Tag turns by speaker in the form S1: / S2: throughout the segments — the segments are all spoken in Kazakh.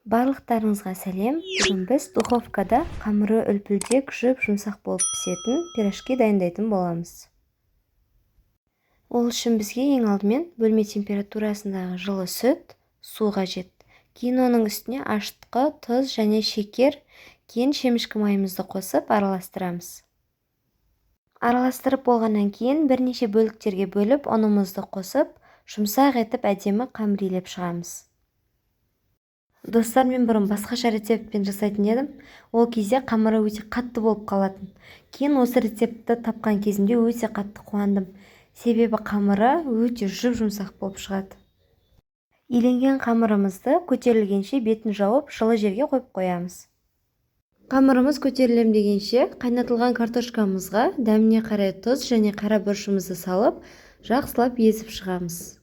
S1: Барлықтарыңызға сәлем. Бүгін біз духовкада қамыры үлпілдек, жұмсақ болып пісетін пирожки дайындайтын боламыз. Ол үшін бізге ең алдымен бөлме температурасындағы жылы сүт, су қажет. Кейін оның үстіне ашытқы, тұз және шекер, кейін шемішкі майымызды қосып араластырамыз. Араластырып болғаннан кейін бірнеше бөліктерге бөліп, ұнымызды қосып, жұмсақ етіп әдемі қамыр илеп шығамыз. Достар, мен бұрын басқаша рецептпен жасайтын едім. Ол кезде қамыры өте қатты болып қалатын. Кейін осы рецептті тапқан кезімде өте қатты қуандым. Себебі қамыры өте жұмсақ болып шығады. Иленген қамырымызды көтерілгенше бетін жауып, жылы жерге қойып қоямыз. Қамырымыз көтерілем дегенше қайнатылған картошкамызға дәміне қарай тұз және қара бұршымызды салып, жақсылап езіп шығамыз.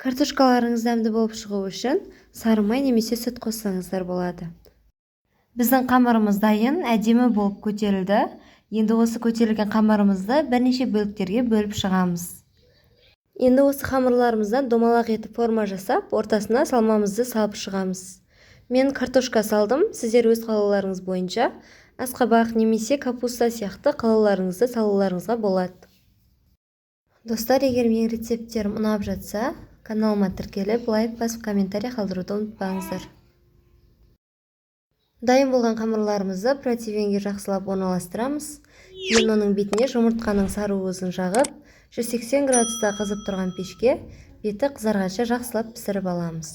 S1: Картошкаларыңыз дәмді болып шығу үшін сары май немесе сүт қоссаңыздар болады. Біздің қамырымыз дайын, әдемі болып көтерілді. Енді осы көтерілген қамырымызды бірнеше бөліктерге бөліп шығамыз. Енді осы қамырларымыздан домалақ етіп форма жасап, ортасына салмамызды салып шығамыз. Мен картошка салдым, сіздер өз қалауларыңыз бойынша асқабақ немесе капуста сияқты қалауларыңызды салуларыңызға болады. Достар, егер менің рецепттерім ұнап жатса, каналыма тіркеліп, лайк басып, комментарий қалдыруды ұмытпаңыздар. Дайын болған қамырларымызды противенге жақсылап орналастырамыз. Кейін оның бетіне жұмыртқаның сары уызын жағып, 180 градуста қызып тұрған пешке беті қызарғанша жақсылап пісіріп аламыз.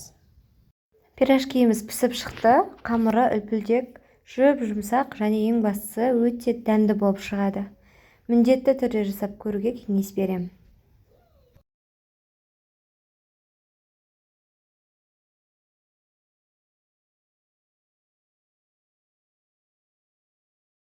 S1: Пирожкиіміз пісіп шықты. Қамыры үлпілдек, жұмсақ және ең бастысы өте дәмді болып шығады. Міндетті түрде жасап көруге кеңес беремін.